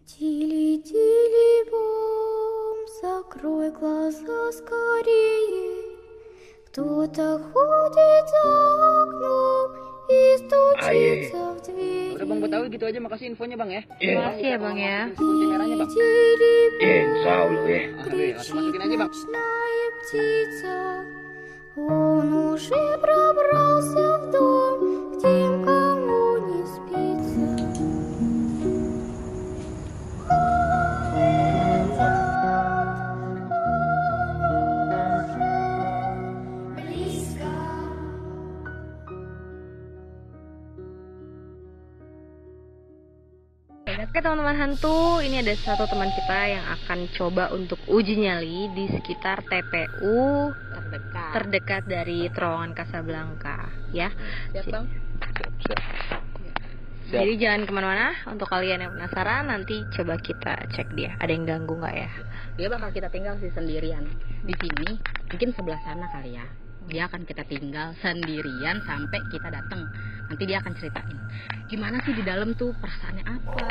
Тили-тили-бом, закрой глаза скорее. Кто-то ходит за окном и стучится в дверь. Udah Bang Betawi gitu aja, makasih infonya Bang ya. Makasih ya Bang ya. Kunci merahnya Bang. Insya Allah ya. Кричит Masukin aja Bang. ночная птица. Он уже пробрался в дом, к тем, кому не спится. Близко. Oke teman-teman hantu, ini ada satu teman kita yang akan coba untuk uji nyali di sekitar TPU terdekat dari terowongan Casablanca ya. Siap Bang. Siap. Jadi jangan kemana-mana. Untuk kalian yang penasaran, nanti coba kita cek dia. Ada yang ganggu nggak ya? Dia bakal kita tinggal sih sendirian di sini, mungkin sebelah sana kali ya. Dia akan kita tinggal sendirian sampai kita datang. Nanti dia akan ceritain gimana sih di dalam tuh, perasaannya apa,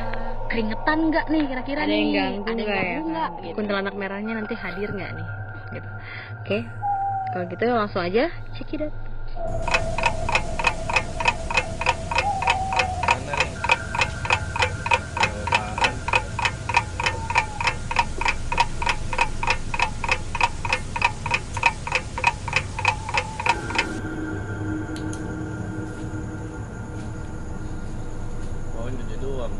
keringetan nggak nih kira-kira Ada nih, yang ganggu ada yang nggak ya? ganggu nggak gitu. Kuntilanak merahnya nanti hadir nggak nih? Gitu. Oke, kalau gitu langsung aja check it out. Oh, ini dia doang.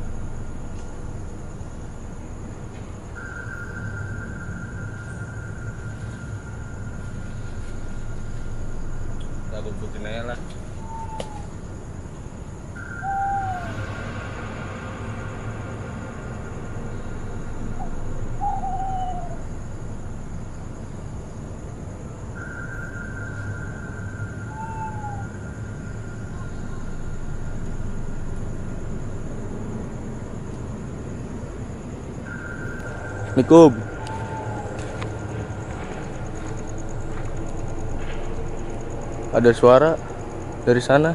Kita bumbukin aja lah. Assalamualaikum. Ada suara dari sana.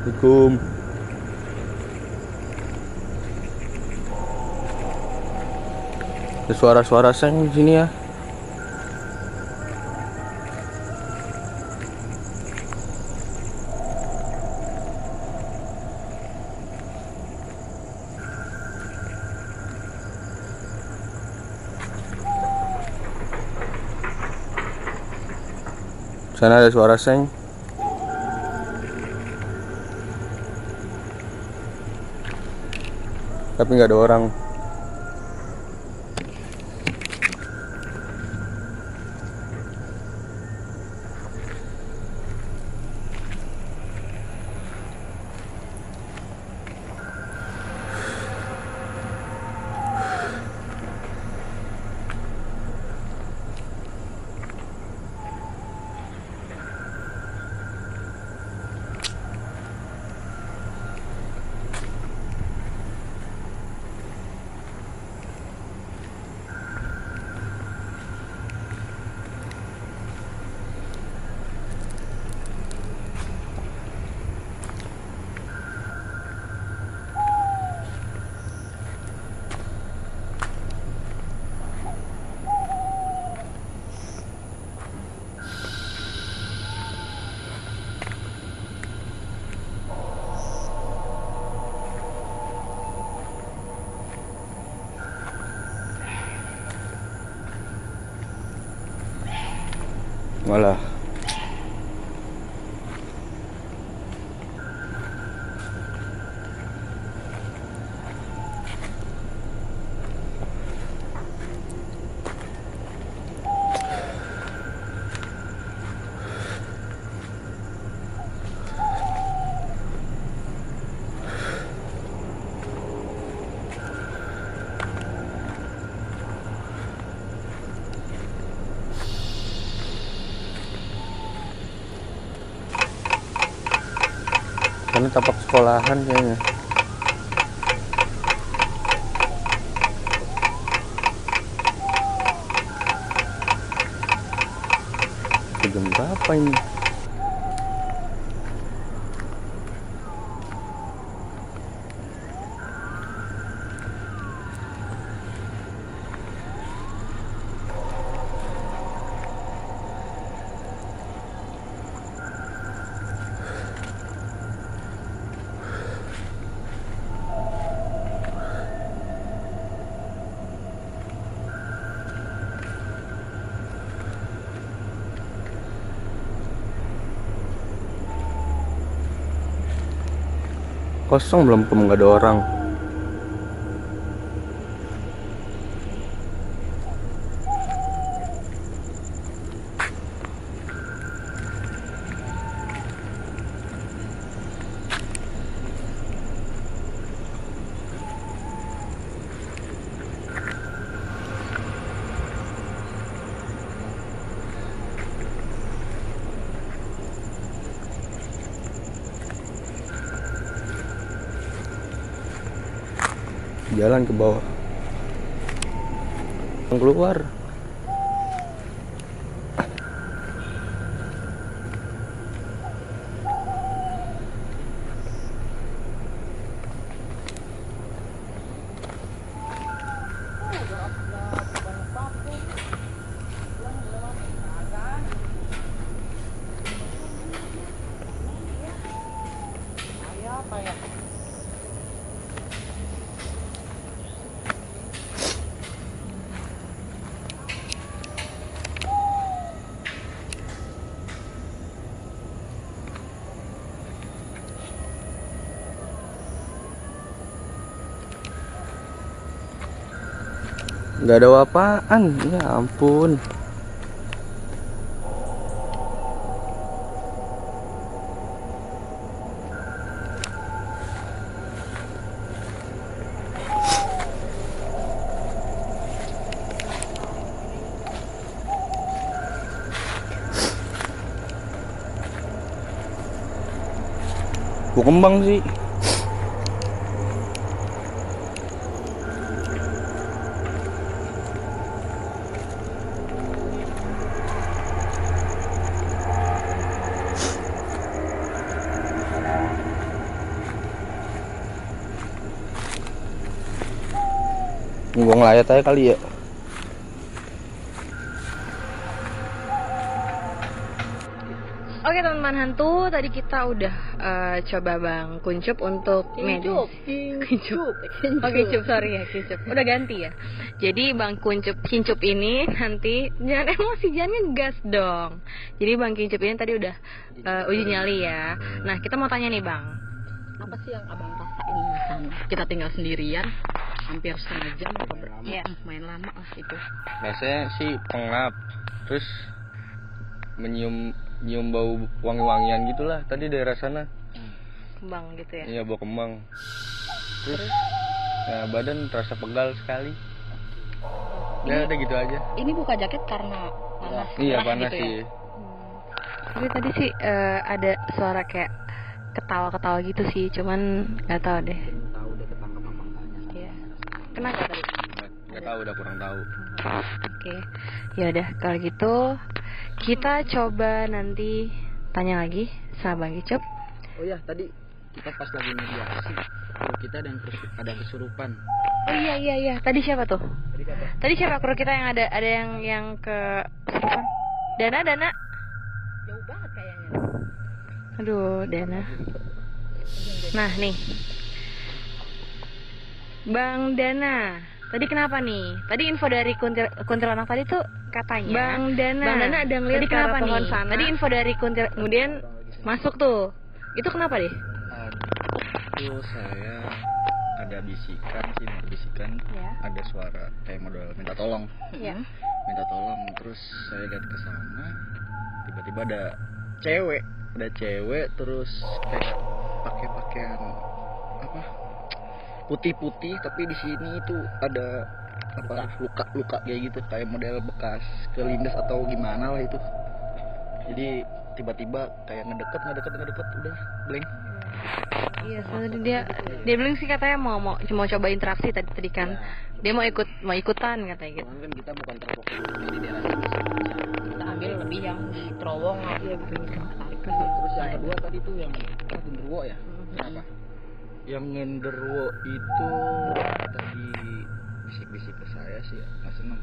Assalamualaikum. Ada suara-suara seng di sini ya. Sana ada suara seng. Tapi nggak ada orang. Malah Depannya tapak sekolahan kayaknya. Jam berapa ini? Kosong belum, nggak ada orang. Jalan ke bawah, keluar. Nggak ada apaan, ya ampun. Gua kembang sih. Gua ngelayat aja kali ya. Oke teman-teman hantu, tadi kita udah coba Bang Kuncup untuk medis. Kincup. Oh Kincup, sorry ya Kincup. Udah ganti ya. Jadi Bang Kincup ini nanti jangan emosi, jangan ngegas dong. Jadi Bang Kincup ini tadi udah uji nyali ya. Nah kita mau tanya nih Bang, Apa sih yang abang rasain di sana? Kita tinggal sendirian, hampir setengah jam atau berapa? Iya. Main lama lah itu. Biasanya sih pengap, terus nyium bau wangi-wangian gitulah tadi daerah sana. Kembang gitu ya. Iya, bau kembang. Terus ya, badan terasa pegal sekali. Ya udah gitu aja. Ini buka jaket karena panas. Iya, gerah panas gitu ya? sih. Tapi tadi sih ada suara kayak ketawa-ketawa gitu sih, cuman nggak tahu deh. Tahu udah ketangkap apa enggaknya. Iya. Kenapa tadi? Nggak tahu, udah kurang tahu. Oke, ya udah kalau gitu kita coba nanti tanya lagi sama Bang Kincup. Oh ya, tadi kita pas lagi mediasi, kru kita ada kesurupan. Oh iya. Tadi siapa tuh? Tadi kata Tadi siapa kru kita yang ada yang ke kesurupan? Dana. Jauh banget kayaknya. Aduh, Dana. Nah, nih. Bang Dana, tadi kenapa nih? Tadi info dari kuntilanak tadi tuh katanya Bang Dana ada ngeliat tadi kenapa nih? Sana. Tadi info dari kemudian masuk tuh. Itu kenapa deh? itu saya ada bisikan sih, Ya. ada suara kayak modal minta tolong. Iya. Minta tolong, terus saya lihat ke sana, tiba-tiba ada cewek terus kayak pakai pakaian apa putih-putih, tapi di sini itu ada apa luka kayak gitu, kayak model bekas kelindas atau gimana lah itu. Jadi tiba-tiba kayak ngedeket udah blank. Iya, tadi dia bilang sih katanya mau coba interaksi tadi kan. Dia mau ikutan katanya gitu. Cuman kan kita bukan terfokus di daerah sini. Kita ambil lebih yang di terowong. Iya, Terus yang kedua tadi tuh yang genderuwo ya. Kenapa? Yang genderuwo itu tadi bisik-bisik ke saya sih ya, nggak seneng.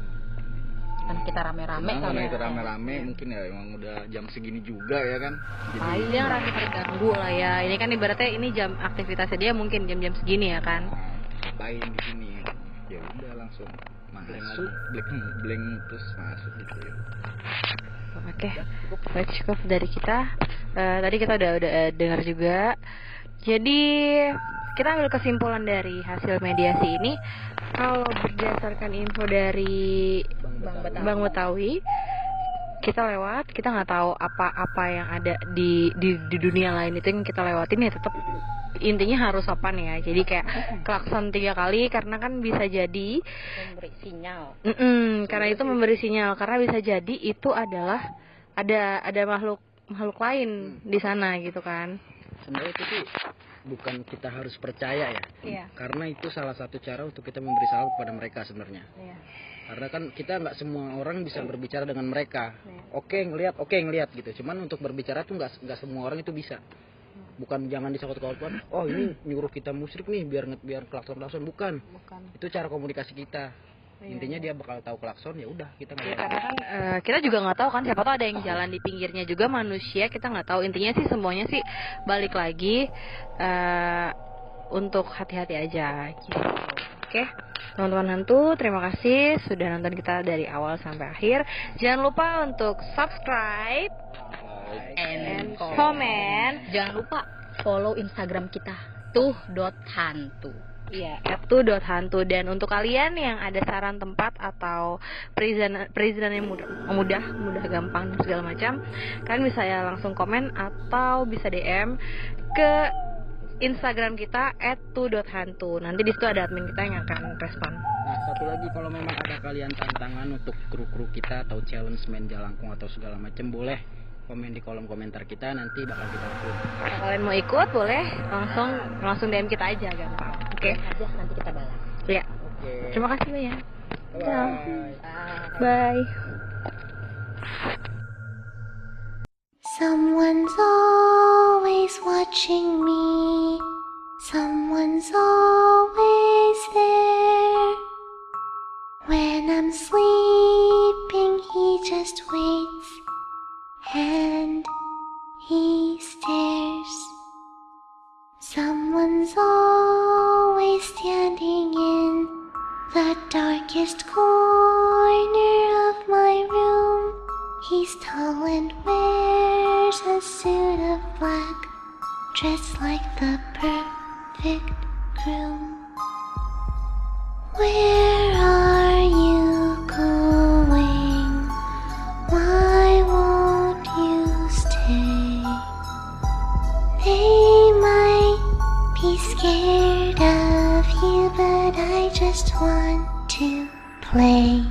Kan kita rame-rame Karena kan. itu rame-rame mungkin ya emang udah jam segini juga ya kan. Paling dia ngerasa terganggu lah ya. Ini kan ibaratnya ini jam aktivitasnya dia mungkin jam-jam segini ya kan. Ngapain di sini? Ya udah langsung masuk, blank terus masuk gitu ya. Oke, baik, cukup dari kita. Tadi kita udah dengar juga. Jadi kita ambil kesimpulan dari hasil mediasi ini, kalau berdasarkan info dari Bang Betawi, kita nggak tahu apa yang ada di dunia lain itu yang kita lewatin ya, tetap intinya harus apa nih ya. Jadi kayak klakson 3 kali karena kan bisa jadi Memberi sinyal. karena itu memberi sinyal, karena bisa jadi itu adalah ada makhluk lain di sana gitu kan. Sebenarnya itu tuh bukan kita harus percaya ya. Iya. Karena itu salah satu cara untuk kita memberi salam kepada mereka sebenarnya. Iya. Karena kan kita nggak semua orang bisa berbicara dengan mereka. Iya. Oke ngelihat gitu. Cuman untuk berbicara tuh nggak semua orang itu bisa. Bukan jangan disangkut-pautkan. Oh ini nyuruh kita musyrik nih biar klakson bukan. Itu cara komunikasi kita. Intinya dia bakal tahu klakson, ya udah kita nggak. Karena kan kita juga nggak tahu kan, siapa tahu ada yang jalan di pinggirnya juga manusia, kita nggak tahu. Intinya sih semuanya sih balik lagi untuk hati-hati aja gitu. Oke, teman-teman hantu, terima kasih sudah nonton kita dari awal sampai akhir. Jangan lupa untuk subscribe And comment. Jangan lupa follow Instagram kita tuh.hantu. Iya, @hantu. Dan untuk kalian yang ada saran tempat atau perizinan yang mudah gampang dan segala macam, kalian bisa ya langsung komen atau bisa DM ke Instagram kita @hantu. Nanti di situ ada admin kita yang akan respon. Nah, satu lagi, kalau memang ada kalian tantangan untuk kru kita atau challenge main jalangkung atau segala macam, boleh komen di kolom komentar kita, nanti bakal kita upload. Kalau kalian mau ikut boleh langsung DM kita aja, gampang. Oke. Aja nanti kita balas. Iya. Oke. Terima kasih banyak. Bye. Bye. Someone's always watching me. Someone's always there. When I'm sleeping, he just waits and he stares. Someone's always standing in the darkest corner of my room. He's tall and wears a suit of black, dressed like the perfect groom. Where are you going? Why won't you stay? They might be scared of you, but I just want to play.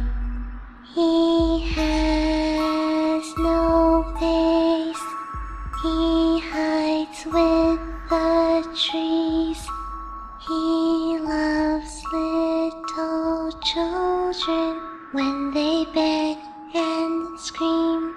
He has no face. He hides with the trees. He loves little children when they beg and scream.